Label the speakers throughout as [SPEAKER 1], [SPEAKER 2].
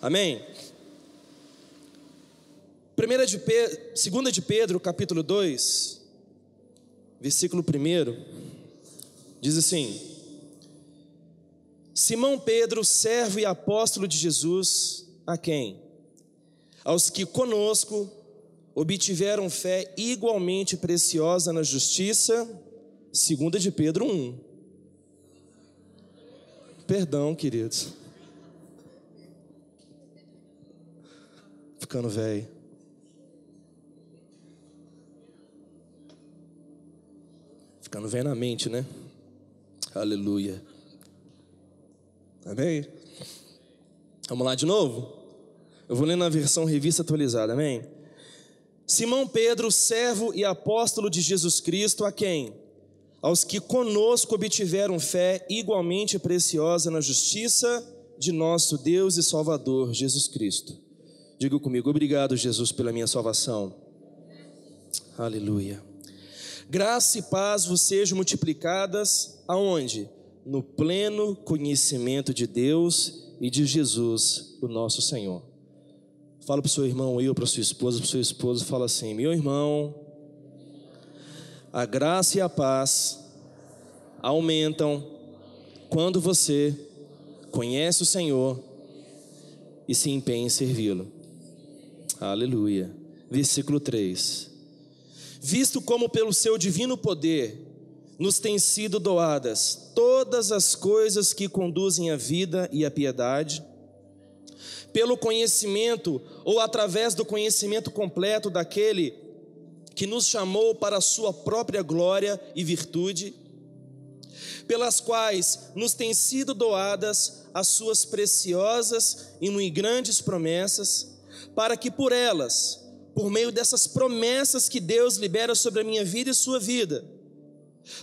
[SPEAKER 1] Amém? 2 de Pedro, capítulo 2, versículo 1, diz assim: Simão Pedro, servo e apóstolo de Jesus, a quem? Aos que conosco obtiveram fé igualmente preciosa na justiça, 2 de Pedro 1. Perdão, queridos. Ficando velho. Ficando velho na mente, né? Aleluia. Amém? Vamos lá de novo? Eu vou ler na versão revista atualizada, amém? Simão Pedro, servo e apóstolo de Jesus Cristo, a quem? Aos que conosco obtiveram fé igualmente preciosa na justiça de nosso Deus e Salvador, Jesus Cristo. Diga comigo: obrigado, Jesus, pela minha salvação. Aleluia. Graça e paz vos sejam multiplicadas, aonde? No pleno conhecimento de Deus e de Jesus, o nosso Senhor. Fala para o seu irmão, para sua esposa, para o seu esposo, fala assim: meu irmão, a graça e a paz aumentam quando você conhece o Senhor e se empenha em servi-lo. Aleluia. Versículo 3: Visto como pelo seu divino poder nos têm sido doadas todas as coisas que conduzem à vida e à piedade, pelo conhecimento ou através do conhecimento completo daquele que nos chamou para a sua própria glória e virtude, pelas quais nos têm sido doadas as suas preciosas e muito grandes promessas, para que por elas, por meio dessas promessas que Deus libera sobre a minha vida e sua vida,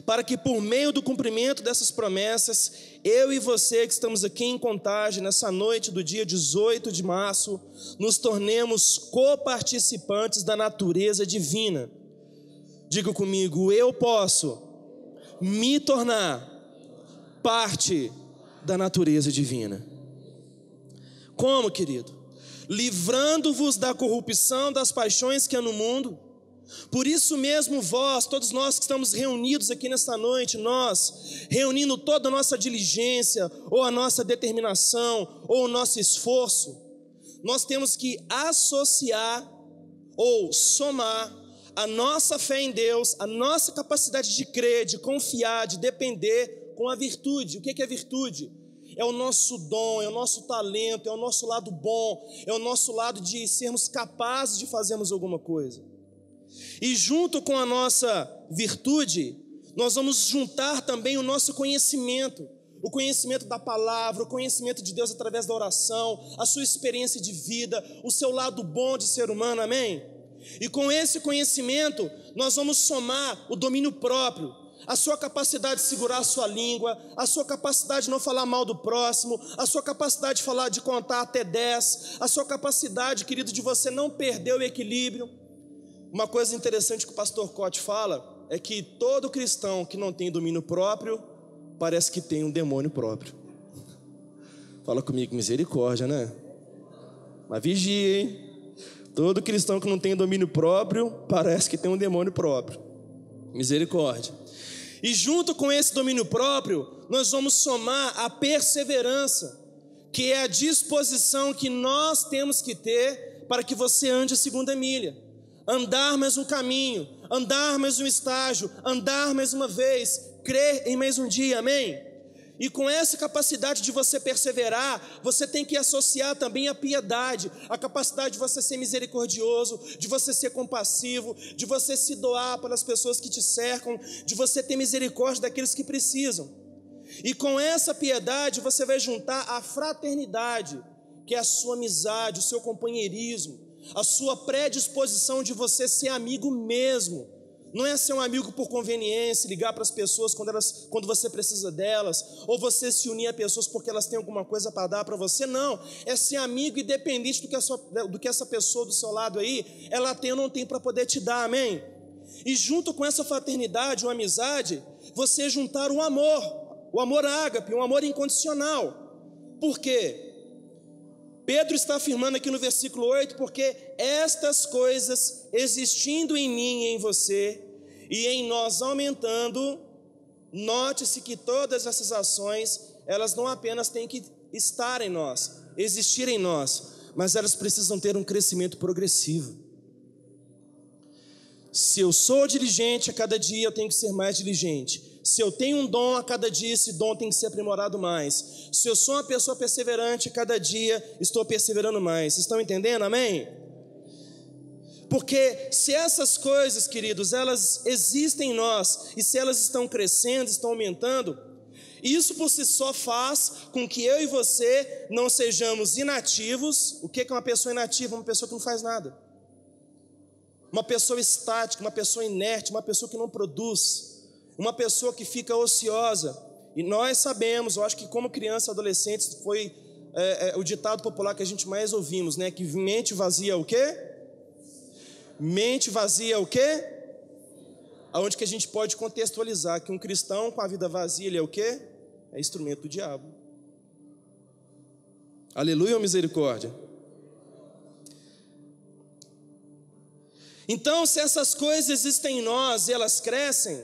[SPEAKER 1] para que por meio do cumprimento dessas promessas, eu e você que estamos aqui em Contagem, nessa noite do dia 18 de março, nos tornemos coparticipantes da natureza divina. Diga comigo: eu posso me tornar parte da natureza divina. Como, querido? Livrando-vos da corrupção das paixões que há no mundo. Por isso mesmo vós, todos nós que estamos reunidos aqui nesta noite, nós, reunindo toda a nossa diligência, ou a nossa determinação, ou o nosso esforço, nós temos que associar ou somar a nossa fé em Deus, a nossa capacidade de crer, de confiar, de depender com a virtude. O que é virtude? É o nosso dom, é o nosso talento, é o nosso lado bom, é o nosso lado de sermos capazes de fazermos alguma coisa. E junto com a nossa virtude, nós vamos juntar também o nosso conhecimento, o conhecimento da palavra, o conhecimento de Deus através da oração, a sua experiência de vida, o seu lado bom de ser humano, amém? E com esse conhecimento, nós vamos somar o domínio próprio, a sua capacidade de segurar a sua língua, a sua capacidade de não falar mal do próximo, a sua capacidade de falar, de contar até 10, a sua capacidade, querido, de você não perder o equilíbrio. Uma coisa interessante que o pastor Cote fala é que todo cristão que não tem domínio próprio parece que tem um demônio próprio. Fala comigo, misericórdia, né? Mas vigia, hein? Todo cristão que não tem domínio próprio parece que tem um demônio próprio. Misericórdia. E junto com esse domínio próprio, nós vamos somar a perseverança, que é a disposição que nós temos que ter para que você ande a segunda milha. Andar mais um caminho, andar mais um estágio, andar mais uma vez, crer em mais um dia, amém? E com essa capacidade de você perseverar, você tem que associar também a piedade, a capacidade de você ser misericordioso, de você ser compassivo, de você se doar pelas pessoas que te cercam, de você ter misericórdia daqueles que precisam. E com essa piedade você vai juntar a fraternidade, que é a sua amizade, o seu companheirismo, a sua predisposição de você ser amigo mesmo. Não é ser um amigo por conveniência, ligar para as pessoas quando você precisa delas, ou você se unir a pessoas porque elas têm alguma coisa para dar para você. Não, é ser amigo independente do que essa pessoa do seu lado aí, ela tem ou não tem para poder te dar, amém? E junto com essa fraternidade ou amizade, você juntar o amor ágape, um amor incondicional. Por quê? Pedro está afirmando aqui no versículo 8, porque estas coisas existindo em mim e em você, e em nós aumentando, note-se que todas essas ações, elas não apenas têm que estar em nós, existir em nós, mas elas precisam ter um crescimento progressivo. Se eu sou diligente, a cada dia eu tenho que ser mais diligente. Se eu tenho um dom, a cada dia esse dom tem que ser aprimorado mais. Se eu sou uma pessoa perseverante, a cada dia estou perseverando mais. Vocês estão entendendo? Amém? Porque se essas coisas, queridos, elas existem em nós, e se elas estão crescendo, estão aumentando, isso por si só faz com que eu e você não sejamos inativos. O que é uma pessoa inativa? Uma pessoa que não faz nada. Uma pessoa estática, uma pessoa inerte, uma pessoa que não produz, uma pessoa que fica ociosa. E nós sabemos, eu acho que como criança e adolescentes foi o ditado popular que a gente mais ouvimos, né? Que mente vazia é o quê? Mente vazia é o quê? Aonde que a gente pode contextualizar que um cristão com a vida vazia, ele é o quê? É instrumento do diabo. Aleluia ou misericórdia? Então, se essas coisas existem em nós e elas crescem,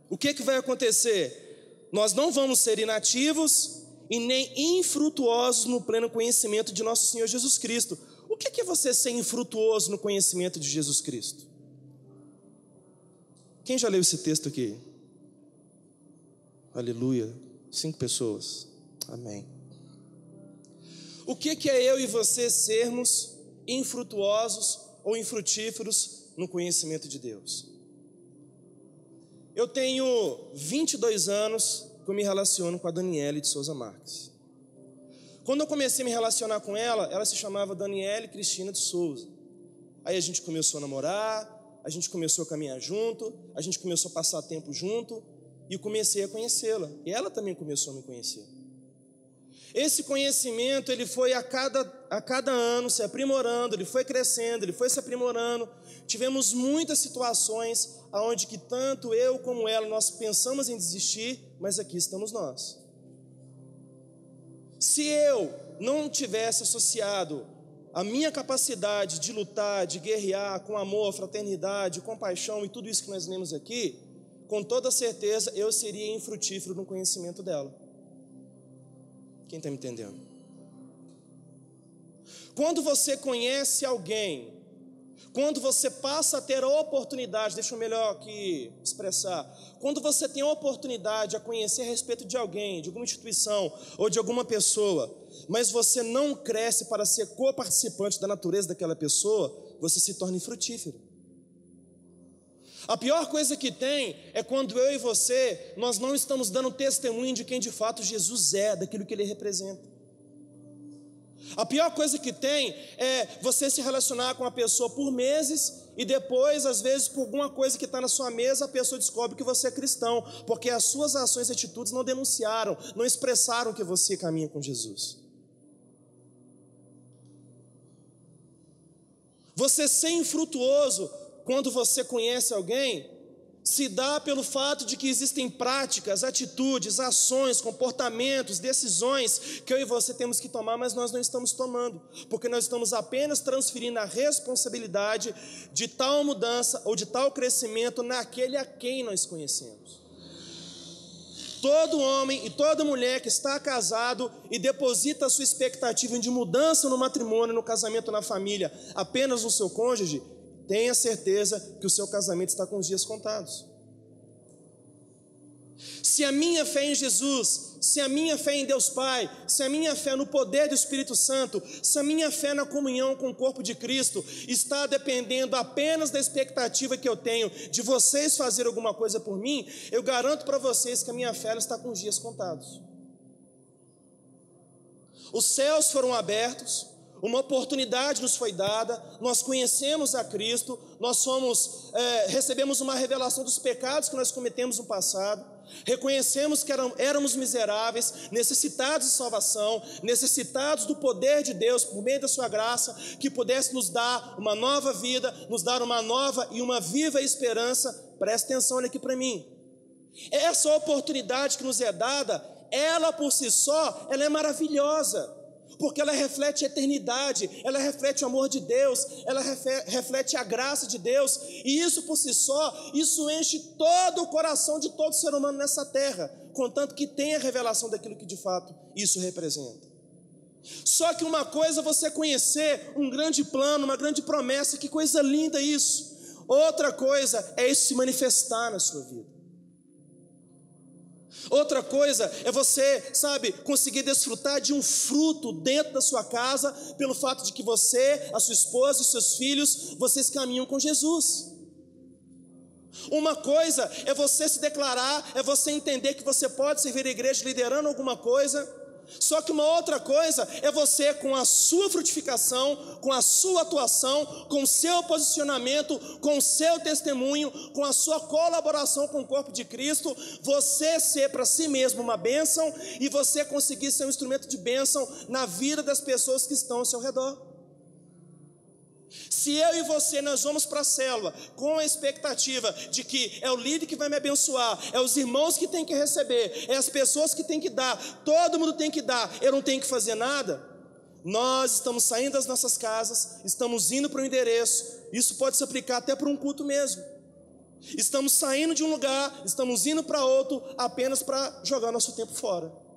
[SPEAKER 1] o que vai acontecer? Nós não vamos ser inativos e nem infrutuosos no pleno conhecimento de nosso Senhor Jesus Cristo. O que é você ser infrutuoso no conhecimento de Jesus Cristo? Quem já leu esse texto aqui? Aleluia. 5 pessoas. Amém. O que é eu e você sermos infrutuosos ou infrutíferos no conhecimento de Deus? Eu tenho 22 anos que eu me relaciono com a Daniele de Souza Marques. Quando eu comecei a me relacionar com ela, ela se chamava Daniele Cristina de Souza. Aí a gente começou a namorar, a gente começou a caminhar junto, a gente começou a passar tempo junto, e eu comecei a conhecê-la, e ela também começou a me conhecer. Esse conhecimento, ele foi a cada ano se aprimorando, ele foi crescendo, ele foi se aprimorando. Tivemos muitas situações onde que tanto eu como ela, nós pensamos em desistir, mas aqui estamos nós. Se eu não tivesse associado a minha capacidade de lutar, de guerrear com amor, fraternidade, compaixão e tudo isso que nós lemos aqui, com toda certeza eu seria infrutífero no conhecimento dela. Quem está me entendendo? Quando você conhece alguém, quando você passa a ter a oportunidade, deixa eu melhor aqui expressar, quando você tem a oportunidade a conhecer a respeito de alguém, de alguma instituição ou de alguma pessoa, mas você não cresce para ser coparticipante da natureza daquela pessoa, você se torna infrutífero. A pior coisa que tem é quando eu e você, nós não estamos dando testemunho de quem de fato Jesus é, daquilo que Ele representa. A pior coisa que tem é você se relacionar com uma pessoa por meses e depois, às vezes, por alguma coisa que está na sua mesa, a pessoa descobre que você é cristão, porque as suas ações e atitudes não denunciaram, não expressaram que você caminha com Jesus. Você ser infrutuoso quando você conhece alguém, se dá pelo fato de que existem práticas, atitudes, ações, comportamentos, decisões que eu e você temos que tomar, mas nós não estamos tomando, porque nós estamos apenas transferindo a responsabilidade de tal mudança ou de tal crescimento naquele a quem nós conhecemos. Todo homem e toda mulher que está casado e deposita a sua expectativa de mudança no matrimônio, no casamento, na família, apenas no seu cônjuge, tenha certeza que o seu casamento está com os dias contados. Se a minha fé em Jesus, se a minha fé em Deus Pai, se a minha fé no poder do Espírito Santo, se a minha fé na comunhão com o corpo de Cristo está dependendo apenas da expectativa que eu tenho de vocês fazerem alguma coisa por mim, eu garanto para vocês que a minha fé está com os dias contados. Os céus foram abertos, uma oportunidade nos foi dada, nós conhecemos a Cristo, nós recebemos uma revelação dos pecados que nós cometemos no passado, reconhecemos que éramos miseráveis, necessitados de salvação, necessitados do poder de Deus por meio da sua graça, que pudesse nos dar uma nova vida, nos dar uma nova e uma viva esperança. Presta atenção, olha aqui para mim. Essa oportunidade que nos é dada, ela por si só, ela é maravilhosa. porque ela reflete a eternidade, ela reflete o amor de Deus, ela reflete a graça de Deus, e isso por si só, isso enche todo o coração de todo ser humano nessa terra, contanto que tenha a revelação daquilo que de fato isso representa. Só que uma coisa é você conhecer um grande plano, uma grande promessa, que coisa linda isso. Outra coisa é isso se manifestar na sua vida. Outra coisa é você, conseguir desfrutar de um fruto dentro da sua casa, pelo fato de que você, a sua esposa e os seus filhos, vocês caminham com Jesus. Uma coisa é você se declarar, é você entender que você pode servir a igreja liderando alguma coisa. Só que uma outra coisa é você, com a sua frutificação, com a sua atuação, com o seu posicionamento, com o seu testemunho, com a sua colaboração com o corpo de Cristo, você ser para si mesmo uma bênção e você conseguir ser um instrumento de bênção na vida das pessoas que estão ao seu redor. Se eu e você, nós vamos para a célula com a expectativa de que é o líder que vai me abençoar, é os irmãos que tem que receber, é as pessoas que tem que dar, todo mundo tem que dar, eu não tenho que fazer nada, nós estamos saindo das nossas casas, estamos indo para um endereço, isso pode se aplicar até para um culto mesmo, estamos saindo de um lugar, estamos indo para outro, apenas para jogar nosso tempo fora.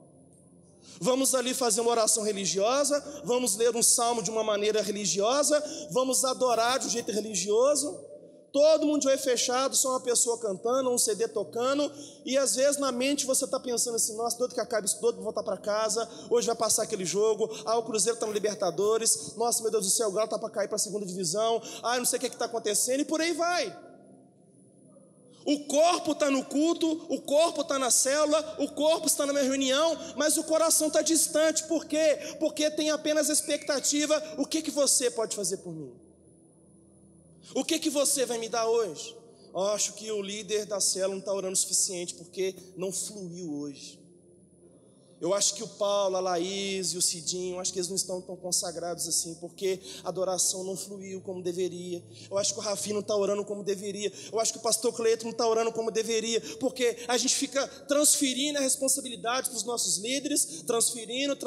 [SPEAKER 1] Vamos ali fazer uma oração religiosa, vamos ler um salmo de uma maneira religiosa, vamos adorar de um jeito religioso, todo mundo de olho fechado, só uma pessoa cantando, um CD tocando, e às vezes na mente você está pensando assim, nossa, doido que acabe isso, doido para voltar para casa, hoje vai passar aquele jogo, o Cruzeiro está no Libertadores, nossa, meu Deus do céu, o Galo está para cair para a segunda divisão, não sei o que está acontecendo, e por aí vai. O corpo está no culto, o corpo está na célula, o corpo está na minha reunião, mas o coração está distante. Por quê? Porque tem apenas a expectativa, o que você pode fazer por mim? O que você vai me dar hoje? Eu acho que o líder da célula não está orando o suficiente, porque não fluiu hoje. Eu acho que o Paulo, a Laís e o Cidinho, acho que eles não estão tão consagrados assim, porque a adoração não fluiu como deveria. Eu acho que o Rafinha não está orando como deveria. Eu acho que o pastor Cleito não está orando como deveria, porque a gente fica transferindo a responsabilidade para os nossos líderes, transferindo,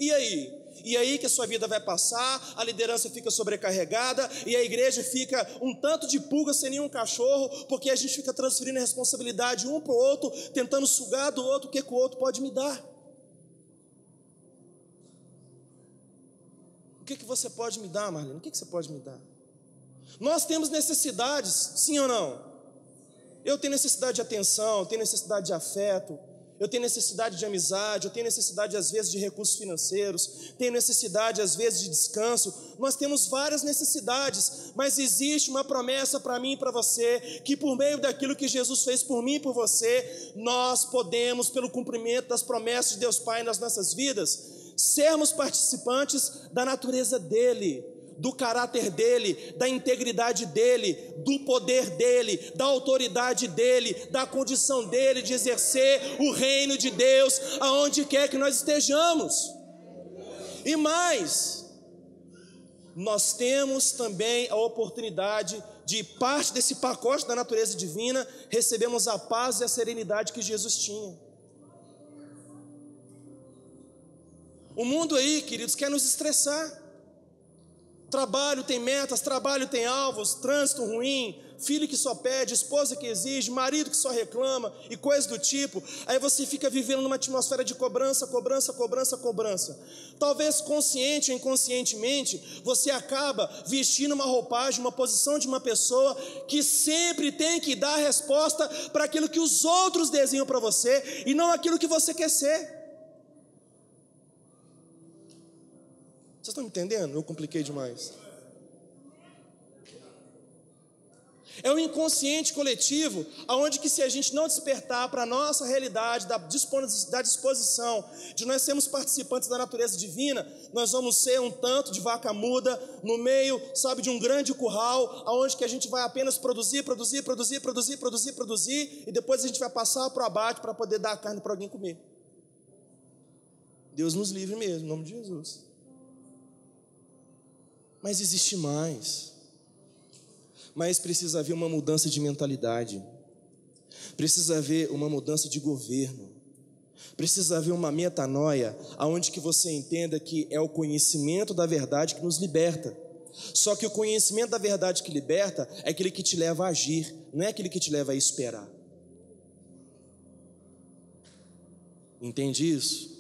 [SPEAKER 1] e aí? E aí que a sua vida vai passar, a liderança fica sobrecarregada, e a igreja fica um tanto de pulga sem nenhum cachorro, porque a gente fica transferindo a responsabilidade um para o outro, tentando sugar do outro o que o outro pode me dar. O que você pode me dar, Marlene? O que você pode me dar? Nós temos necessidades, sim ou não? Eu tenho necessidade de atenção, eu tenho necessidade de afeto, eu tenho necessidade de amizade, eu tenho necessidade às vezes de recursos financeiros, tenho necessidade às vezes de descanso. Nós temos várias necessidades, mas existe uma promessa para mim e para você, que por meio daquilo que Jesus fez por mim e por você, nós podemos, pelo cumprimento das promessas de Deus Pai nas nossas vidas, sermos participantes da natureza dele, do caráter dele, da integridade dele, do poder dele, da autoridade dele, da condição dele de exercer o reino de Deus aonde quer que nós estejamos. E mais, nós temos também a oportunidade de, parte desse pacote da natureza divina, recebemos a paz e a serenidade que Jesus tinha. O mundo aí, queridos, quer nos estressar. Trabalho tem metas, trabalho tem alvos, trânsito ruim, filho que só pede, esposa que exige, marido que só reclama e coisas do tipo. Aí você fica vivendo numa atmosfera de cobrança. Talvez consciente ou inconscientemente, você acaba vestindo uma roupagem, uma posição de uma pessoa que sempre tem que dar resposta para aquilo que os outros desenham para você e não aquilo que você quer ser. Vocês estão me entendendo? Eu compliquei demais. É um inconsciente coletivo, onde que se a gente não despertar para a nossa realidade, da disposição de nós sermos participantes da natureza divina, nós vamos ser um tanto de vaca muda no meio, de um grande curral, onde que a gente vai apenas produzir, e depois a gente vai passar para o abate para poder dar a carne para alguém comer. Deus nos livre mesmo, em nome de Jesus. Mas existe mais. Mas precisa haver uma mudança de mentalidade. Precisa haver uma mudança de governo. Precisa haver uma metanoia, aonde que você entenda que é o conhecimento da verdade que nos liberta. Só que o conhecimento da verdade que liberta é aquele que te leva a agir, não é aquele que te leva a esperar. Entende isso?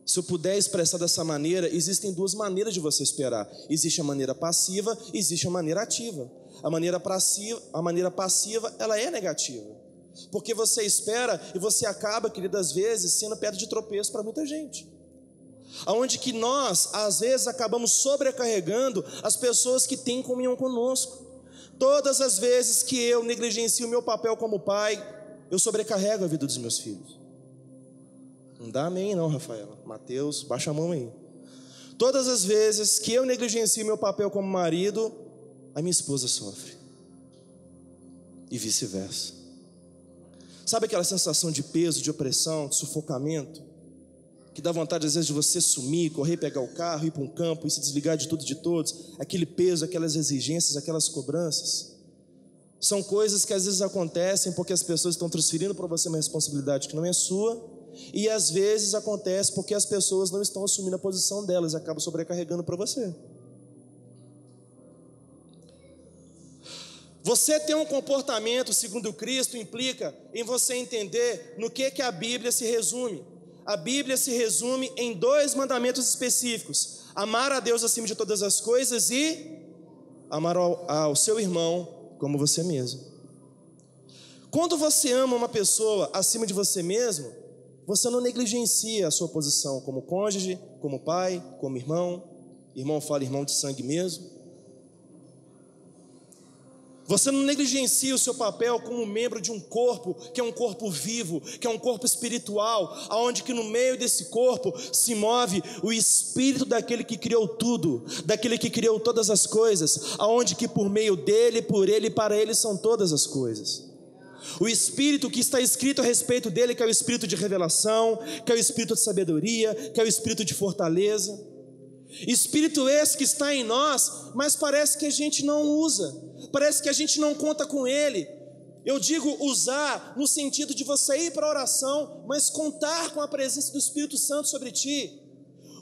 [SPEAKER 1] Se eu puder expressar dessa maneira, existem duas maneiras de você esperar. Existe a maneira passiva, existe a maneira ativa. A maneira passiva, ela é negativa. Porque você espera e você acaba, queridas, às vezes, sendo pedra de tropeço para muita gente. Aonde que nós, às vezes, acabamos sobrecarregando as pessoas que têm comunhão conosco. Todas as vezes que eu negligencio o meu papel como pai, eu sobrecarrego a vida dos meus filhos. Não dá amém não, Rafaela. Mateus, baixa a mão aí. Todas as vezes que eu negligencio o meu papel como marido, a minha esposa sofre. E vice-versa. Sabe aquela sensação de peso, de opressão, de sufocamento? Que dá vontade às vezes de você sumir, correr, pegar o carro, ir para um campo e se desligar de tudo e de todos. Aquele peso, aquelas exigências, aquelas cobranças. São coisas que às vezes acontecem porque as pessoas estão transferindo para você uma responsabilidade que não é sua. E às vezes acontece porque as pessoas não estão assumindo a posição delas e acabam sobrecarregando para você. Você ter um comportamento segundo Cristo implica em você entender no que a Bíblia se resume. A Bíblia se resume em 2 mandamentos específicos: amar a Deus acima de todas as coisas e amar ao seu irmão como você mesmo. Quando você ama uma pessoa acima de você mesmo, você não negligencia a sua posição como cônjuge, como pai, como irmão. Irmão fala irmão de sangue mesmo. Você não negligencia o seu papel como membro de um corpo, que é um corpo vivo, que é um corpo espiritual, aonde que no meio desse corpo se move o espírito daquele que criou tudo, daquele que criou todas as coisas, aonde que por meio dele, por ele e para ele são todas as coisas. O espírito que está escrito a respeito dele, que é o espírito de revelação, que é o espírito de sabedoria, que é o espírito de fortaleza. Espírito esse que está em nós, mas parece que a gente não usa, parece que a gente não conta com ele. Eu digo usar no sentido de você ir para a oração, mas contar com a presença do Espírito Santo sobre ti.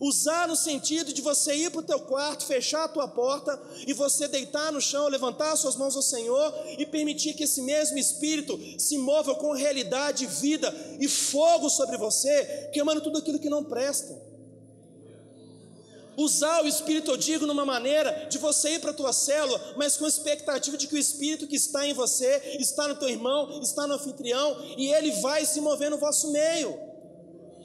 [SPEAKER 1] Usar no sentido de você ir para o teu quarto, fechar a tua porta e você deitar no chão, levantar as suas mãos ao Senhor e permitir que esse mesmo Espírito se mova com realidade, vida e fogo sobre você, queimando tudo aquilo que não presta. Usar o Espírito, eu digo, numa maneira de você ir para a tua célula, mas com a expectativa de que o Espírito que está em você, está no teu irmão, está no anfitrião, e ele vai se mover no vosso meio.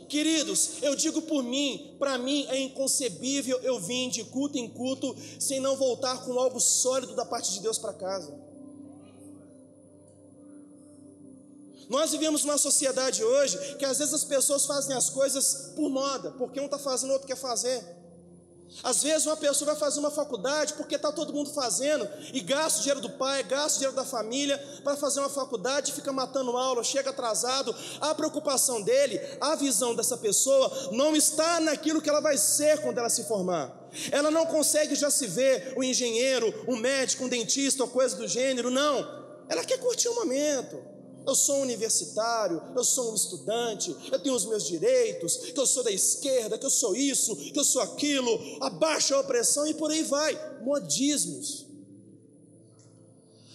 [SPEAKER 1] Queridos, eu digo por mim, para mim é inconcebível eu vir de culto em culto, sem não voltar com algo sólido da parte de Deus para casa. Nós vivemos numa sociedade hoje, que às vezes as pessoas fazem as coisas por moda, porque um está fazendo, o outro quer fazer. Às vezes uma pessoa vai fazer uma faculdade porque está todo mundo fazendo e gasta o dinheiro do pai, gasta o dinheiro da família para fazer uma faculdade, fica matando aula, chega atrasado. A preocupação dele, a visão dessa pessoa não está naquilo que ela vai ser quando ela se formar. Ela não consegue já se ver um engenheiro, um médico, um dentista ou coisa do gênero, não. Ela quer curtir o momento. Eu sou um universitário, eu sou um estudante, eu tenho os meus direitos, que eu sou da esquerda, que eu sou isso, que eu sou aquilo, abaixa a opressão e por aí vai, modismos.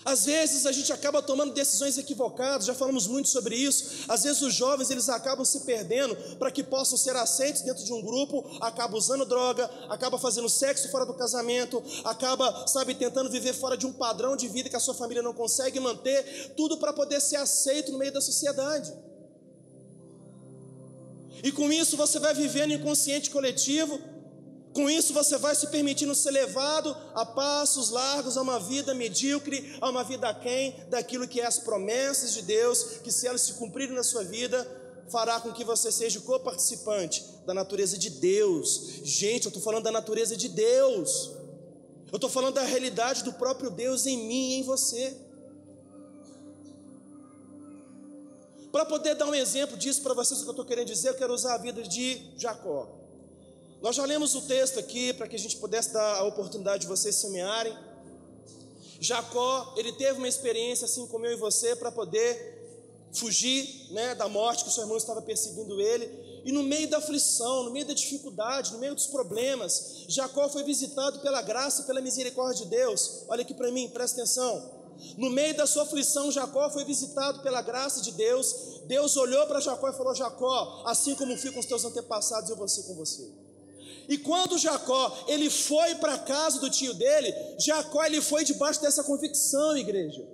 [SPEAKER 1] Às vezes a gente acaba tomando decisões equivocadas, já falamos muito sobre isso. Às vezes os jovens eles acabam se perdendo para que possam ser aceitos dentro de um grupo, acaba usando droga, acaba fazendo sexo fora do casamento, acaba, tentando viver fora de um padrão de vida que a sua família não consegue manter, tudo para poder ser aceito no meio da sociedade. E com isso você vai vivendo inconsciente coletivo. Com isso você vai se permitindo ser levado a passos largos, a uma vida medíocre, a uma vida aquém daquilo que é as promessas de Deus, que se elas se cumprirem na sua vida, fará com que você seja coparticipante da natureza de Deus. Gente, eu estou falando da natureza de Deus, eu estou falando da realidade do próprio Deus em mim e em você. Para poder dar um exemplo disso para vocês, o que eu estou querendo dizer, eu quero usar a vida de Jacó. Nós já lemos o texto aqui para que a gente pudesse dar a oportunidade de vocês semearem. Jacó, ele teve uma experiência assim como eu e você para poder fugir, né, da morte, que o seu irmão estava perseguindo ele. E no meio da aflição, no meio da dificuldade, no meio dos problemas, Jacó foi visitado pela graça e pela misericórdia de Deus. Olha aqui para mim, presta atenção. No meio da sua aflição, Jacó foi visitado pela graça de Deus. Deus olhou para Jacó e falou: Jacó, assim como fui com os teus antepassados, eu vou ser com você. E quando Jacó, ele foi para a casa do tio dele, Jacó, ele foi debaixo dessa convicção, igreja.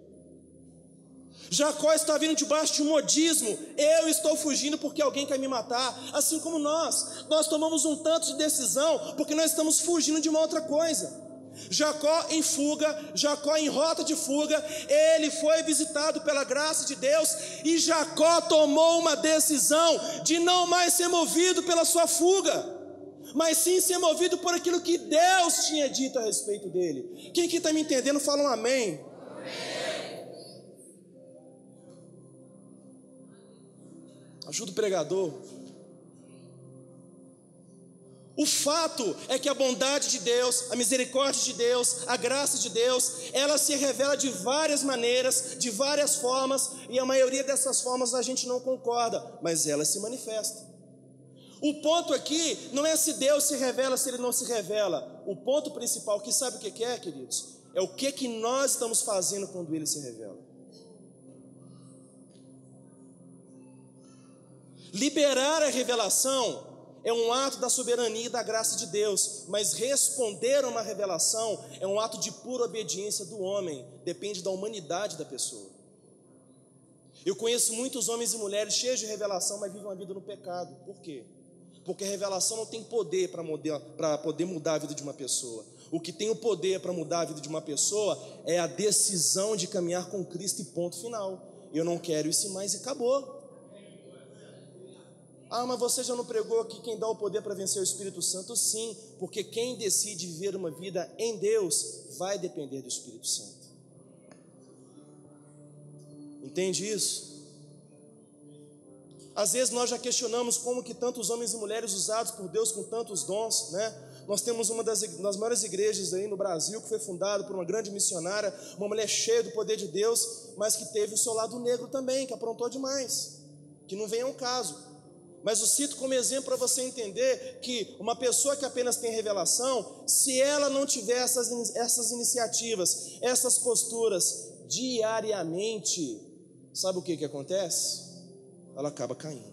[SPEAKER 1] Jacó está vindo debaixo de um modismo: eu estou fugindo porque alguém quer me matar. Assim como nós tomamos um tanto de decisão porque nós estamos fugindo de uma outra coisa. Jacó em fuga, Jacó em rota de fuga, ele foi visitado pela graça de Deus, e Jacó tomou uma decisão de não mais ser movido pela sua fuga, mas sim ser movido por aquilo que Deus tinha dito a respeito dele. Quem aqui está me entendendo, fala um amém. Ajuda o pregador. O fato é que a bondade de Deus, a misericórdia de Deus, a graça de Deus, ela se revela de várias maneiras, de várias formas, e a maioria dessas formas a gente não concorda, mas ela se manifesta. O ponto aqui não é se Deus se revela, se Ele não se revela. O ponto principal, que sabe o que é, queridos? É o que nós estamos fazendo quando Ele se revela. Liberar a revelação é um ato da soberania e da graça de Deus, mas responder a uma revelação é um ato de pura obediência do homem, depende da humanidade da pessoa. Eu conheço muitos homens e mulheres cheios de revelação, mas vivem uma vida no pecado. Por quê? Porque a revelação não tem poder para poder mudar a vida de uma pessoa. O que tem o poder para mudar a vida de uma pessoa é a decisão de caminhar com Cristo, e ponto final. Eu não quero isso mais e acabou. Ah, mas você já não pregou que quem dá o poder para vencer é o Espírito Santo? Sim, porque quem decide viver uma vida em Deus vai depender do Espírito Santo. Entende isso? Às vezes nós já questionamos como que tantos homens e mulheres usados por Deus com tantos dons, né? Nós temos uma das maiores igrejas aí no Brasil, que foi fundada por uma grande missionária, uma mulher cheia do poder de Deus, mas que teve o seu lado negro também, que aprontou demais, que não vem ao caso. Mas eu cito como exemplo para você entender que uma pessoa que apenas tem revelação, se ela não tiver essas iniciativas, essas posturas diariamente, sabe o que acontece? Ela acaba caindo.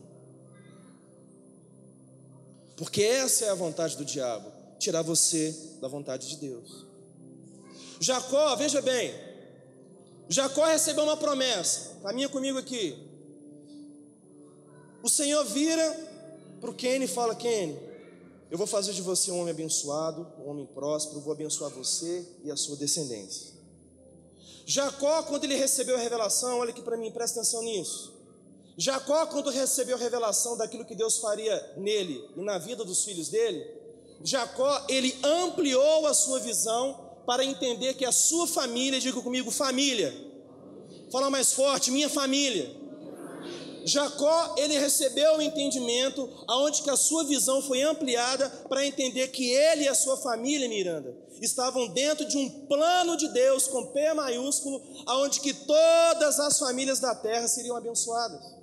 [SPEAKER 1] Porque essa é a vontade do diabo, tirar você da vontade de Deus. Jacó, veja bem, Jacó recebeu uma promessa, caminha comigo aqui. O Senhor vira para o Quênia e fala: Quênia, eu vou fazer de você um homem abençoado, um homem próspero, vou abençoar você e a sua descendência. Jacó, quando ele recebeu a revelação, olha aqui para mim, presta atenção nisso. Jacó, quando recebeu a revelação daquilo que Deus faria nele e na vida dos filhos dele, Jacó, ele ampliou a sua visão para entender que a sua família, diga comigo, família, fala mais forte, minha família. Jacó, ele recebeu o entendimento, aonde que a sua visão foi ampliada para entender que ele e a sua família, Miranda, estavam dentro de um plano de Deus com P maiúsculo, aonde que todas as famílias da terra seriam abençoadas.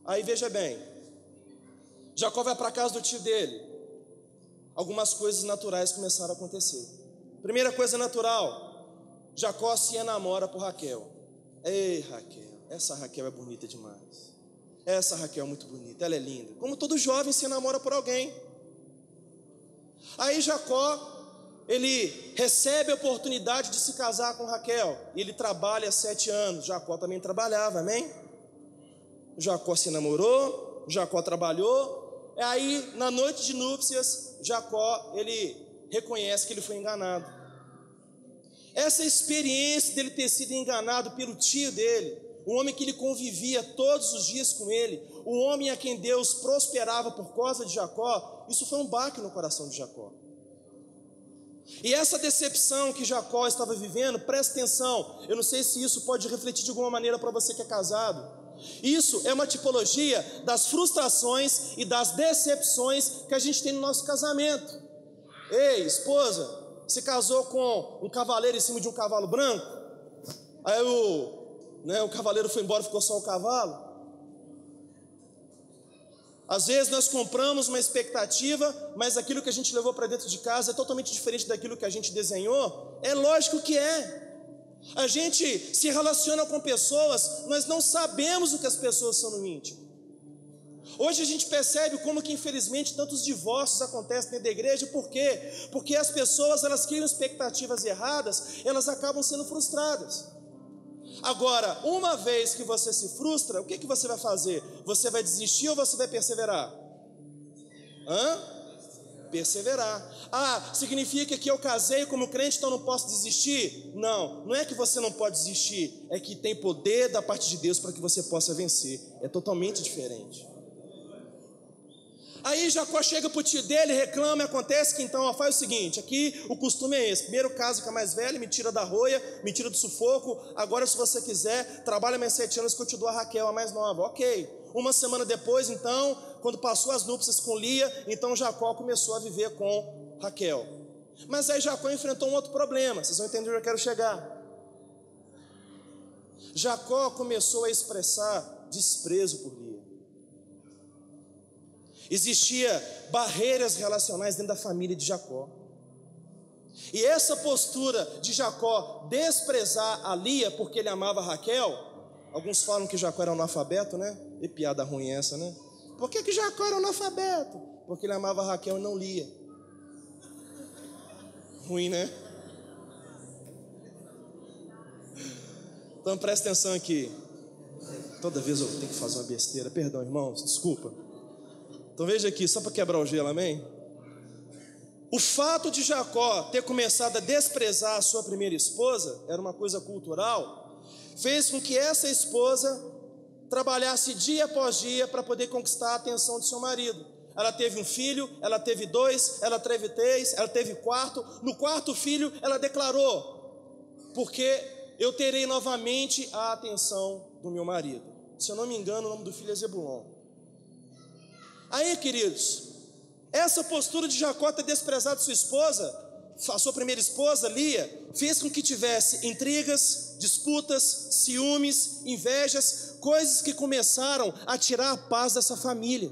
[SPEAKER 1] Aí veja bem, Jacó vai para a casa do tio dele, algumas coisas naturais começaram a acontecer. Primeira coisa natural, Jacó se enamora por Raquel. Ei, Raquel, essa Raquel é bonita demais. Essa Raquel é muito bonita, ela é linda. Como todo jovem se enamora por alguém. Aí Jacó, ele recebe a oportunidade de se casar com Raquel. E ele trabalha 7 anos. Jacó também trabalhava, amém? Jacó se namorou, Jacó trabalhou. Aí, na noite de núpcias, Jacó, ele reconhece que ele foi enganado. Essa experiência dele ter sido enganado pelo tio dele, um homem que ele convivia todos os dias com ele, um homem a quem Deus prosperava por causa de Jacó, isso foi um baque no coração de Jacó. E essa decepção que Jacó estava vivendo, presta atenção, eu não sei se isso pode refletir de alguma maneira para você que é casado. Isso é uma tipologia das frustrações e das decepções que a gente tem no nosso casamento. Ei, esposa, você casou com um cavaleiro em cima de um cavalo branco? Aí né? O cavaleiro foi embora, ficou só o cavalo. Às vezes nós compramos uma expectativa, mas aquilo que a gente levou para dentro de casa é totalmente diferente daquilo que a gente desenhou. É lógico que é. A gente se relaciona com pessoas, nós não sabemos o que as pessoas são no íntimo. Hoje a gente percebe como que infelizmente tantos divórcios acontecem dentro da igreja. Por quê? Porque as pessoas, elas criam expectativas erradas, elas acabam sendo frustradas. Agora, uma vez que você se frustra, o que você vai fazer? Você vai desistir ou você vai perseverar? Perseverar. Ah, significa que eu casei como crente, então não posso desistir? Não, não é que você não pode desistir, é que tem poder da parte de Deus para que você possa vencer. É totalmente diferente. Aí Jacó chega para o tio dele, reclama, e acontece que então faz o seguinte, aqui o costume é esse: primeiro casa com a mais velha, me tira da roia, me tira do sufoco, agora se você quiser, trabalha mais 7 anos que eu te dou a Raquel, a mais nova. Ok, uma semana depois então, quando passou as núpcias com Lia, então Jacó começou a viver com Raquel. Mas aí Jacó enfrentou um outro problema, vocês vão entender onde eu quero chegar. Jacó começou a expressar desprezo por Lia. Existia barreiras relacionais dentro da família de Jacó. E essa postura de Jacó desprezar a Lia porque ele amava Raquel, alguns falam que Jacó era analfabeto, né? E piada ruim essa, né? Por que Jacó era analfabeto? Porque ele amava Raquel e não Lia. Ruim, né? Então presta atenção aqui. Toda vez eu tenho que fazer uma besteira. Perdão, irmãos, desculpa. Então veja aqui, só para quebrar o gelo, amém? O fato de Jacó ter começado a desprezar a sua primeira esposa, era uma coisa cultural, fez com que essa esposa trabalhasse dia após dia para poder conquistar a atenção de seu marido. Ela teve um filho, ela teve 2, ela teve 3, ela teve 4. No 4º filho ela declarou: porque eu terei novamente a atenção do meu marido. Se eu não me engano, o nome do filho é Zebulon. Aí, queridos, essa postura de Jacó ter desprezado sua esposa, a sua primeira esposa, Lia, fez com que tivesse intrigas, disputas, ciúmes, invejas, coisas que começaram a tirar a paz dessa família.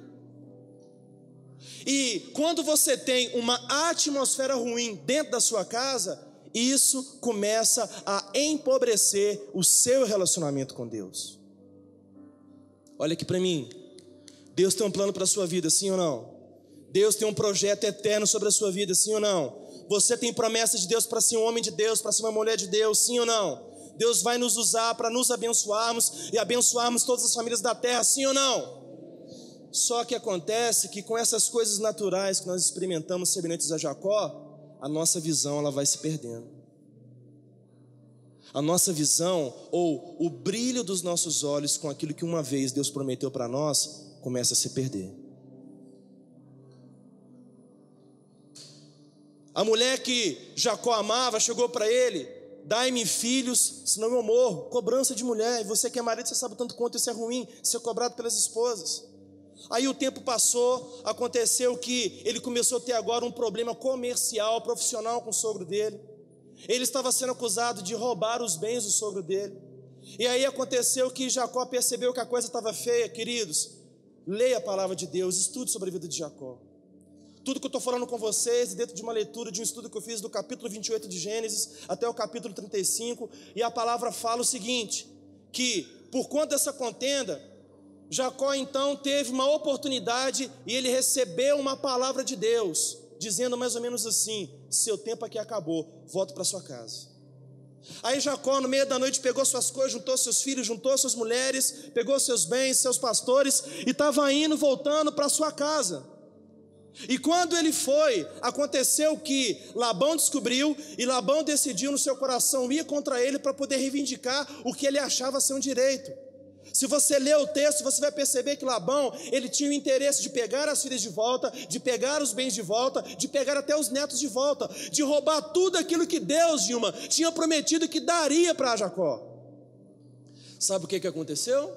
[SPEAKER 1] E quando você tem uma atmosfera ruim dentro da sua casa, isso começa a empobrecer o seu relacionamento com Deus. Olha aqui para mim. Deus tem um plano para a sua vida, sim ou não? Deus tem um projeto eterno sobre a sua vida, sim ou não? Você tem promessa de Deus para ser um homem de Deus, para ser uma mulher de Deus, sim ou não? Deus vai nos usar para nos abençoarmos e abençoarmos todas as famílias da terra, sim ou não? Só que acontece que com essas coisas naturais que nós experimentamos semelhantes a Jacó, a nossa visão ela vai se perdendo. A nossa visão, ou o brilho dos nossos olhos com aquilo que uma vez Deus prometeu para nós, começa a se perder. A mulher que Jacó amava chegou para ele: dai-me filhos, senão eu morro. Cobrança de mulher. E você que é marido, você sabe tanto quanto isso é ruim, ser cobrado pelas esposas. Aí o tempo passou, aconteceu que ele começou a ter agora um problema comercial, profissional com o sogro dele. Ele estava sendo acusado de roubar os bens do sogro dele. E aí aconteceu que Jacó percebeu que a coisa estava feia. Queridos, leia a palavra de Deus, estude sobre a vida de Jacó. Tudo que eu estou falando com vocês, dentro de uma leitura, de um estudo que eu fiz do capítulo 28 de Gênesis até o capítulo 35, e a palavra fala o seguinte, que por conta dessa contenda, Jacó então teve uma oportunidade e ele recebeu uma palavra de Deus, dizendo mais ou menos assim: seu tempo aqui acabou, volta para sua casa. Aí Jacó no meio da noite pegou suas coisas, juntou seus filhos, juntou suas mulheres, pegou seus bens, seus pastores e estava indo, voltando para sua casa. E quando ele foi, aconteceu que Labão descobriu e Labão decidiu no seu coração ir contra ele para poder reivindicar o que ele achava ser um direito. Se você ler o texto, você vai perceber que Labão, ele tinha o interesse de pegar as filhas de volta, de pegar os bens de volta, de pegar até os netos de volta, de roubar tudo aquilo que Deus, Dilma, tinha prometido que daria para Jacó. Sabe o que aconteceu?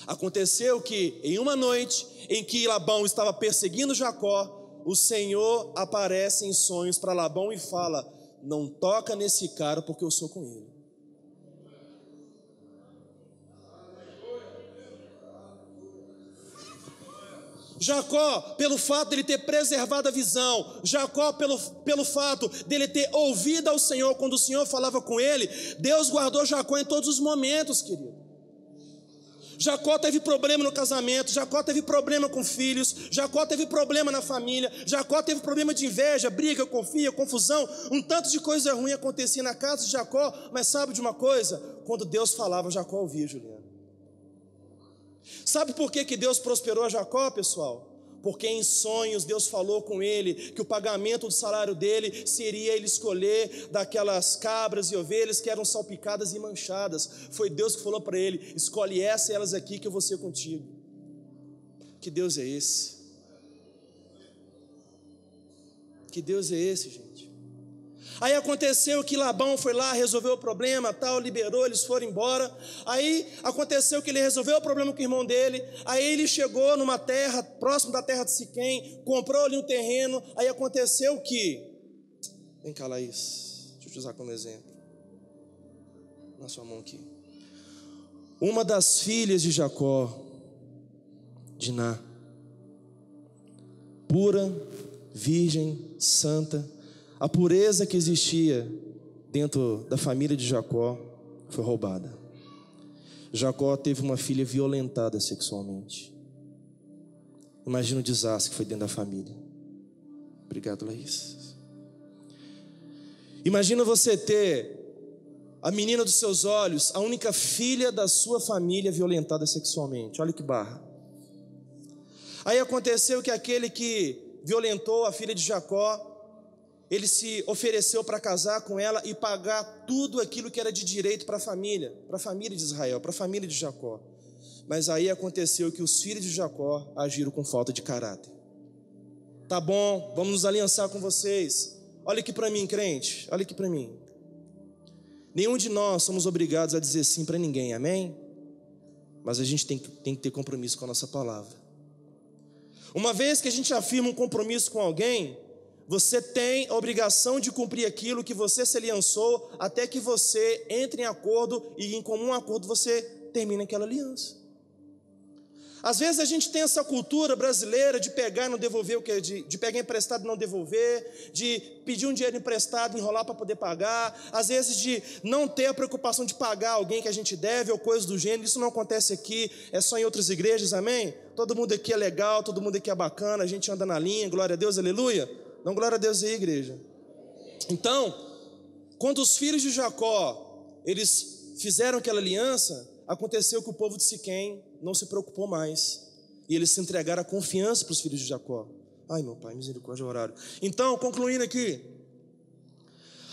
[SPEAKER 1] Aconteceu que em uma noite em que Labão estava perseguindo Jacó, o Senhor aparece em sonhos para Labão e fala: não toca nesse cara porque eu sou com ele.
[SPEAKER 2] Jacó, pelo fato dele ter preservado a visão, Jacó, pelo fato dele ter ouvido ao Senhor, quando o Senhor falava com ele, Deus guardou Jacó em todos os momentos, querido. Jacó teve problema no casamento, Jacó teve problema com filhos, Jacó teve problema na família, Jacó teve problema de inveja, briga, confusão, um tanto de coisa ruim acontecia na casa de Jacó, mas sabe de uma coisa? Quando Deus falava, Jacó ouvia, Juliano. Sabe por que Deus prosperou a Jacó, pessoal? Porque em sonhos Deus falou com ele que o pagamento do salário dele seria ele escolher daquelas cabras e ovelhas que eram salpicadas e manchadas. Foi Deus que falou para ele: escolhe essa e elas aqui que eu vou ser contigo. Que Deus é esse? Que Deus é esse, gente? Aí aconteceu que Labão foi lá, resolveu o problema, tal, liberou, eles foram embora. Aí aconteceu que ele resolveu o problema com o irmão dele. Aí ele chegou numa terra, próximo da terra de Siquém, comprou ali um terreno. Aí aconteceu que, vem cá, Laís, deixa eu te usar como exemplo, na sua mão aqui. Uma das filhas de Jacó, Diná, pura, virgem, santa, a pureza que existia dentro da família de Jacó foi roubada. Jacó teve uma filha violentada sexualmente. Imagina o desastre que foi dentro da família. Obrigado, Laís. Imagina você ter a menina dos seus olhos, a única filha da sua família violentada sexualmente. Olha que barra. Aí aconteceu que aquele que violentou a filha de Jacó, ele se ofereceu para casar com ela e pagar tudo aquilo que era de direito para a família de Israel, para a família de Jacó. Mas aí aconteceu que os filhos de Jacó agiram com falta de caráter. Tá bom, vamos nos aliançar com vocês. Olha aqui para mim, crente, olha aqui para mim. Nenhum de nós somos obrigados a dizer sim para ninguém, amém? Mas a gente tem que ter compromisso com a nossa palavra. Uma vez que a gente afirma um compromisso com alguém, você tem a obrigação de cumprir aquilo que você se aliançou, até que você entre em acordo e em comum acordo você termine aquela aliança. Às vezes a gente tem essa cultura brasileira de pegar e não devolver, de pegar emprestado e não devolver, de pedir um dinheiro emprestado e enrolar para poder pagar, às vezes de não ter a preocupação de pagar alguém que a gente deve ou coisa do gênero. Isso não acontece aqui, é só em outras igrejas, amém? Todo mundo aqui é legal, todo mundo aqui é bacana, a gente anda na linha, glória a Deus, aleluia. Não, glória a Deus aí, igreja. Então, quando os filhos de Jacó, eles fizeram aquela aliança, aconteceu que o povo de Siquém não se preocupou mais. E eles se entregaram a confiança para os filhos de Jacó. Ai, meu pai, misericórdia, é horário. Então, concluindo aqui.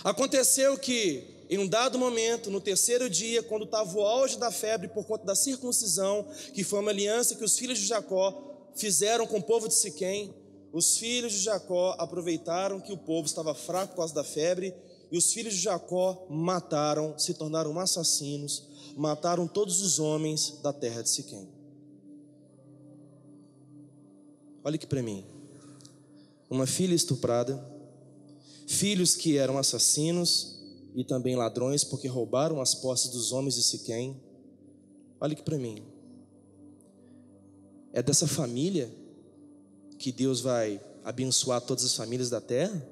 [SPEAKER 2] Aconteceu que, em um dado momento, no terceiro dia, quando estava o auge da febre por conta da circuncisão, que foi uma aliança que os filhos de Jacó fizeram com o povo de Siquém, os filhos de Jacó aproveitaram que o povo estava fraco por causa da febre, e os filhos de Jacó mataram, se tornaram assassinos, mataram todos os homens da terra de Siquém. Olha aqui para mim. Uma filha estuprada, filhos que eram assassinos e também ladrões, porque roubaram as posses dos homens de Siquém. Olha aqui para mim. É dessa família que Deus vai abençoar todas as famílias da terra?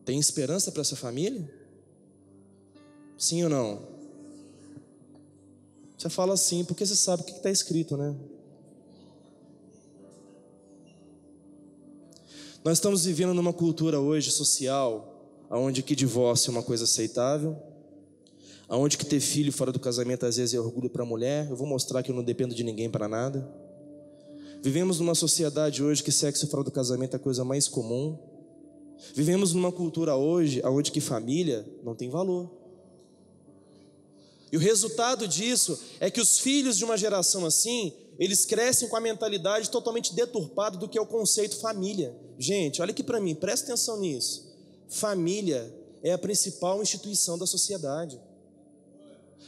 [SPEAKER 2] Tem esperança para essa família? Sim ou não? Você fala assim porque você sabe o que está escrito, né? Nós estamos vivendo numa cultura hoje social, onde que divórcio é uma coisa aceitável, aonde que ter filho fora do casamento às vezes é orgulho para a mulher. Eu vou mostrar que eu não dependo de ninguém para nada. Vivemos numa sociedade hoje que sexo fora do casamento é a coisa mais comum. Vivemos numa cultura hoje onde que família não tem valor. E o resultado disso é que os filhos de uma geração assim, eles crescem com a mentalidade totalmente deturpada do que é o conceito família. Gente, olha aqui para mim, presta atenção nisso. Família é a principal instituição da sociedade.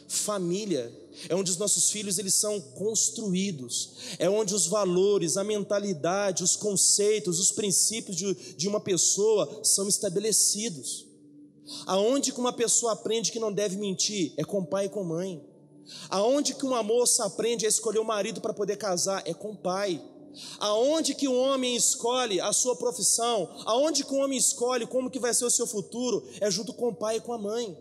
[SPEAKER 2] Família é onde os nossos filhos eles são construídos, é onde os valores, a mentalidade, os conceitos, os princípios de uma pessoa são estabelecidos. Aonde que uma pessoa aprende que não deve mentir? É com pai e com mãe. Aonde que uma moça aprende a escolher o marido para poder casar? É com o pai. Aonde que um homem escolhe a sua profissão? Aonde que um homem escolhe como que vai ser o seu futuro? É junto com o pai e com a mãe.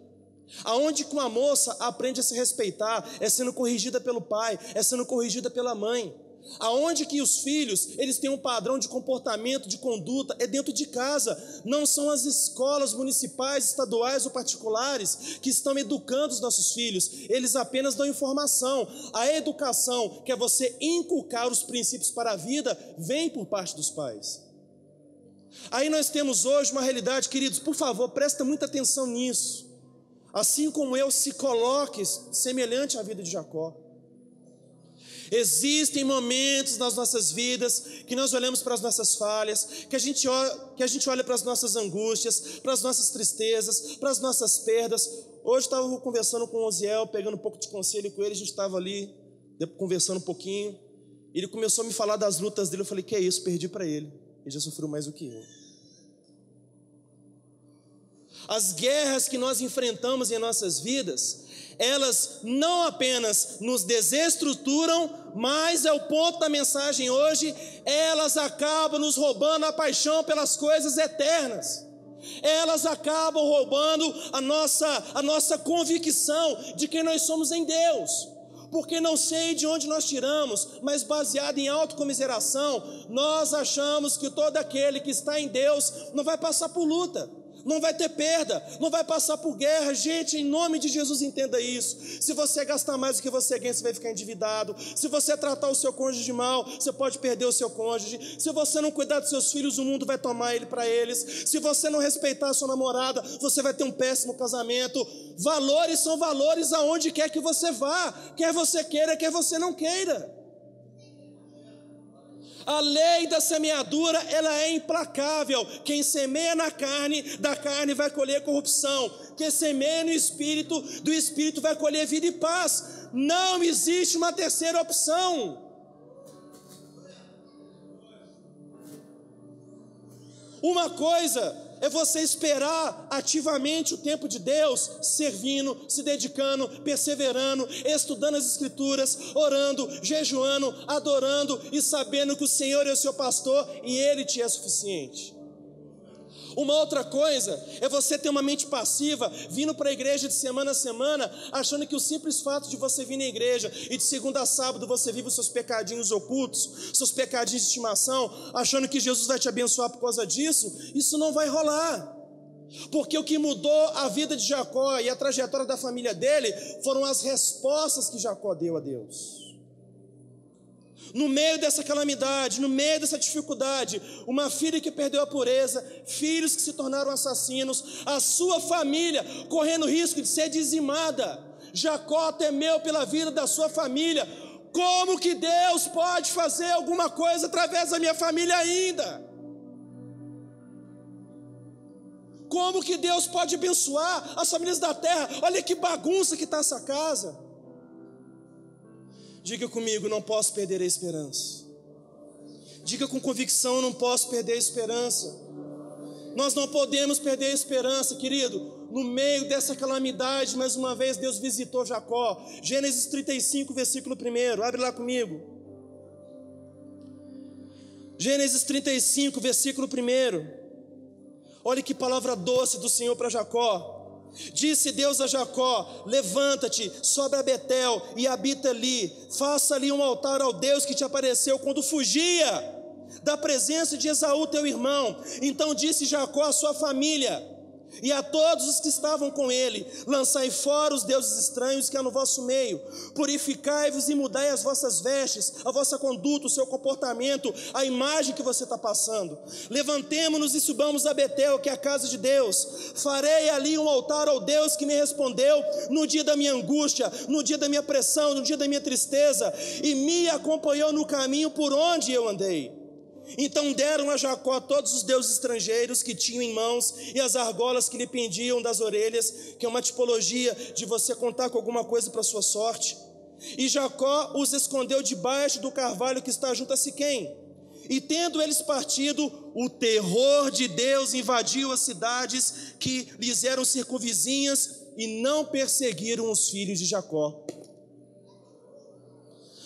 [SPEAKER 2] Aonde que uma moça aprende a se respeitar? É sendo corrigida pelo pai, é sendo corrigida pela mãe. Aonde que os filhos, eles têm um padrão de comportamento, de conduta, é dentro de casa. Não são as escolas municipais, estaduais ou particulares que estão educando os nossos filhos. Eles apenas dão informação. A educação, que é você inculcar os princípios para a vida, vem por parte dos pais. Aí nós temos hoje uma realidade, queridos, por favor, presta muita atenção nisso. Assim como eu, se coloque semelhante à vida de Jacó. Existem momentos nas nossas vidas que nós olhamos para as nossas falhas, que a gente olha para as nossas angústias, para as nossas tristezas, para as nossas perdas. Hoje estava conversando com o Oziel, pegando um pouco de conselho com ele, a gente estava ali conversando um pouquinho. Ele começou a me falar das lutas dele, eu falei, que é isso, perdi para ele. Ele já sofreu mais do que eu. As guerras que nós enfrentamos em nossas vidas, elas não apenas nos desestruturam, mas é o ponto da mensagem hoje, elas acabam nos roubando a paixão pelas coisas eternas. Elas acabam roubando a nossa convicção de quem nós somos em Deus. Porque não sei de onde nós tiramos, mas baseado em autocomiseração, nós achamos que todo aquele que está em Deus não vai passar por luta, não vai ter perda, não vai passar por guerra. Gente, em nome de Jesus, entenda isso. Se você gastar mais do que você ganha, você vai ficar endividado. Se você tratar o seu cônjuge mal, você pode perder o seu cônjuge. Se você não cuidar dos seus filhos, o mundo vai tomar ele para eles. Se você não respeitar a sua namorada, você vai ter um péssimo casamento. Valores são valores aonde quer que você vá, quer você queira, quer você não queira. A lei da semeadura, ela é implacável. Quem semeia na carne, da carne vai colher corrupção. Quem semeia no Espírito, do Espírito vai colher vida e paz. Não existe uma terceira opção. Uma coisa é você esperar ativamente o tempo de Deus, servindo, se dedicando, perseverando, estudando as Escrituras, orando, jejuando, adorando e sabendo que o Senhor é o seu pastor e Ele te é suficiente. Uma outra coisa é você ter uma mente passiva, vindo para a igreja de semana a semana, achando que o simples fato de você vir na igreja e de segunda a sábado você vive os seus pecadinhos ocultos, seus pecadinhos de estimação, achando que Jesus vai te abençoar por causa disso. Isso não vai rolar. Porque o que mudou a vida de Jacó e a trajetória da família dele foram as respostas que Jacó deu a Deus. No meio dessa calamidade, no meio dessa dificuldade, uma filha que perdeu a pureza, filhos que se tornaram assassinos, a sua família correndo risco de ser dizimada. Jacó temeu pela vida da sua família. Como que Deus pode fazer alguma coisa através da minha família ainda? Como que Deus pode abençoar as famílias da terra? Olha que bagunça que está essa casa. Diga comigo, não posso perder a esperança. Diga com convicção, não posso perder a esperança. Nós não podemos perder a esperança, querido. No meio dessa calamidade, mais uma vez Deus visitou Jacó. Gênesis 35, versículo 1, abre lá comigo. Gênesis 35, versículo 1. Olha que palavra doce do Senhor para Jacó. Disse Deus a Jacó: levanta-te, sobe a Betel e habita ali, faça ali um altar ao Deus que te apareceu quando fugia da presença de Esaú teu irmão. Então disse Jacó à sua família e a todos os que estavam com ele: lançai fora os deuses estranhos que há no vosso meio, purificai-vos e mudai as vossas vestes, a vossa conduta, o seu comportamento, a imagem que você está passando. Levantemo-nos e subamos a Betel, que é a casa de Deus. Farei ali um altar ao Deus que me respondeu no dia da minha angústia, no dia da minha pressão, no dia da minha tristeza, e me acompanhou no caminho por onde eu andei. Então deram a Jacó todos os deuses estrangeiros que tinham em mãos e as argolas que lhe pendiam das orelhas, que é uma tipologia de você contar com alguma coisa para a sua sorte. E Jacó os escondeu debaixo do carvalho que está junto a Siquém. E tendo eles partido, o terror de Deus invadiu as cidades que lhes eram circunvizinhas e não perseguiram os filhos de Jacó.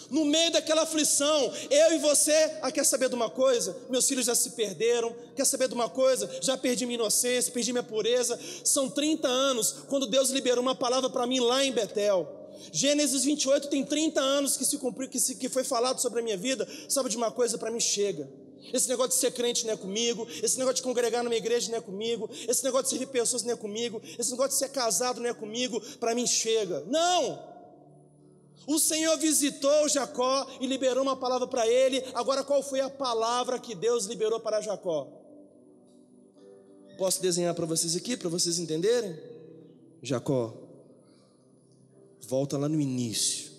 [SPEAKER 2] No meio daquela aflição, eu e você, quer saber de uma coisa? Meus filhos já se perderam. Quer saber de uma coisa? Já perdi minha inocência, perdi minha pureza. São 30 anos quando Deus liberou uma palavra para mim lá em Betel. Gênesis 28 tem 30 anos que se cumpriu, que foi falado sobre a minha vida. Sabe de uma coisa? Para mim chega. Esse negócio de ser crente não é comigo. Esse negócio de congregar numa igreja não é comigo. Esse negócio de servir pessoas não é comigo. Esse negócio de ser casado não é comigo. Para mim chega. Não! O Senhor visitou Jacó e liberou uma palavra para ele. Agora, qual foi a palavra que Deus liberou para Jacó? Posso desenhar para vocês aqui, para vocês entenderem? Jacó, volta lá no início,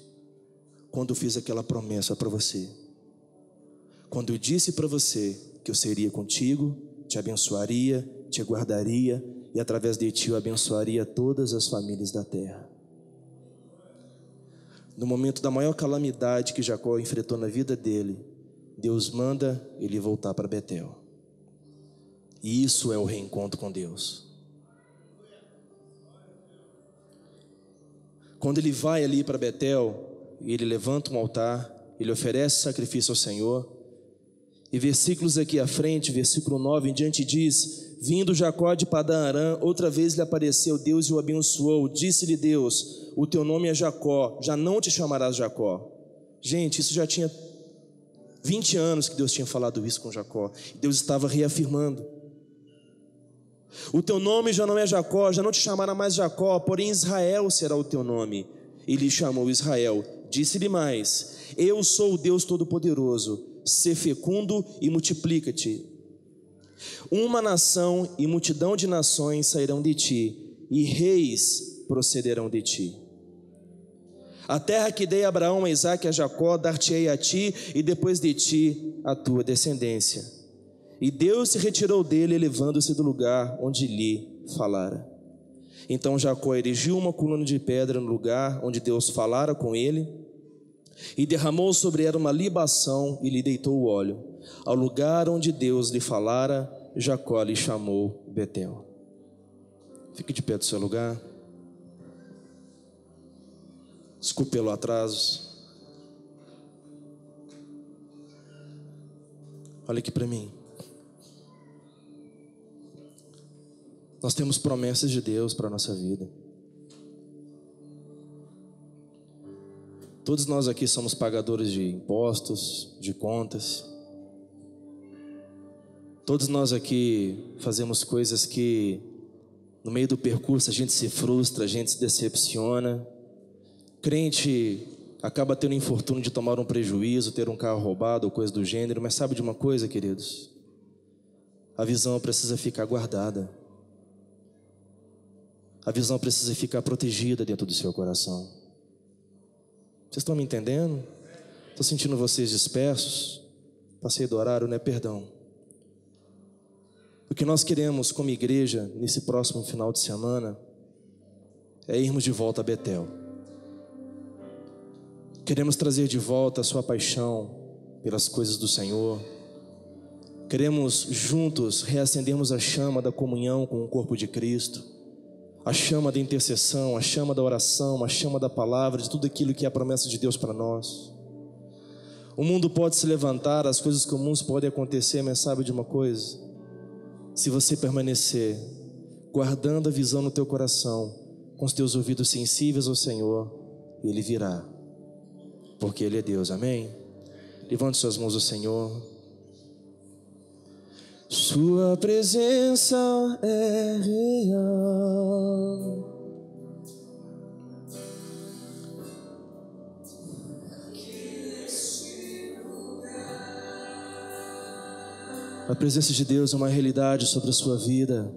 [SPEAKER 2] quando eu fiz aquela promessa para você. Quando eu disse para você que eu seria contigo, te abençoaria, te guardaria, e através de ti eu abençoaria todas as famílias da terra. No momento da maior calamidade que Jacó enfrentou na vida dele, Deus manda ele voltar para Betel. E isso é o reencontro com Deus. Quando ele vai ali para Betel, ele levanta um altar, ele oferece sacrifício ao Senhor. E versículos aqui à frente, versículo 9 em diante diz: vindo Jacó de Padã Arã, outra vez lhe apareceu Deus e o abençoou. Disse-lhe Deus: o teu nome é Jacó, já não te chamarás Jacó. Gente, isso já tinha 20 anos que Deus tinha falado isso com Jacó. Deus estava reafirmando: o teu nome já não é Jacó, já não te chamará mais Jacó, porém Israel será o teu nome. E lhe chamou Israel. Disse-lhe mais: eu sou o Deus Todo-Poderoso, sê fecundo e multiplica-te. Uma nação e multidão de nações sairão de ti, e reis procederão de ti. A terra que dei a Abraão, a Isaque e a Jacó, dar-te-ei a ti, e depois de ti a tua descendência. E Deus se retirou dele, elevando-se do lugar onde lhe falara. Então Jacó erigiu uma coluna de pedra no lugar onde Deus falara com ele, e derramou sobre ela uma libação e lhe deitou o óleo. Ao lugar onde Deus lhe falara, Jacó lhe chamou Betel. Fique de pé do seu lugar. Desculpe pelo atraso. Olha aqui para mim. Nós temos promessas de Deus para a nossa vida. Todos nós aqui somos pagadores de impostos, de contas. Todos nós aqui fazemos coisas que no meio do percurso a gente se frustra, a gente se decepciona. Crente acaba tendo o infortúnio de tomar um prejuízo, ter um carro roubado ou coisa do gênero. Mas sabe de uma coisa, queridos? A visão precisa ficar guardada. A visão precisa ficar protegida dentro do seu coração. Vocês estão me entendendo? Estou sentindo vocês dispersos. Passei do horário, né? Perdão. O que nós queremos como igreja nesse próximo final de semana é irmos de volta a Betel. Queremos trazer de volta a sua paixão pelas coisas do Senhor. Queremos juntos reacendermos a chama da comunhão com o corpo de Cristo, a chama da intercessão, a chama da oração, a chama da palavra, de tudo aquilo que é a promessa de Deus para nós. O mundo pode se levantar, as coisas comuns podem acontecer, mas sabe de uma coisa? Se você permanecer guardando a visão no teu coração, com os teus ouvidos sensíveis ao Senhor, Ele virá, porque Ele é Deus, amém? Levante suas mãos ao Senhor. Sua presença é real. A presença de Deus é uma realidade sobre a sua vida.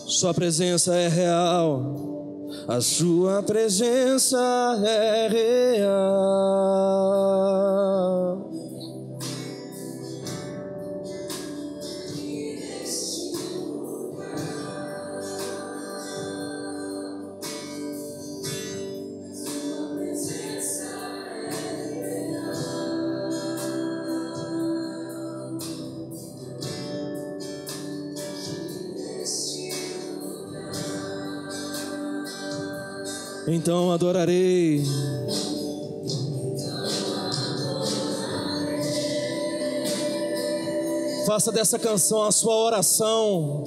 [SPEAKER 2] Sua presença é real. A sua presença é real.
[SPEAKER 1] Então adorarei. Faça dessa canção a sua oração.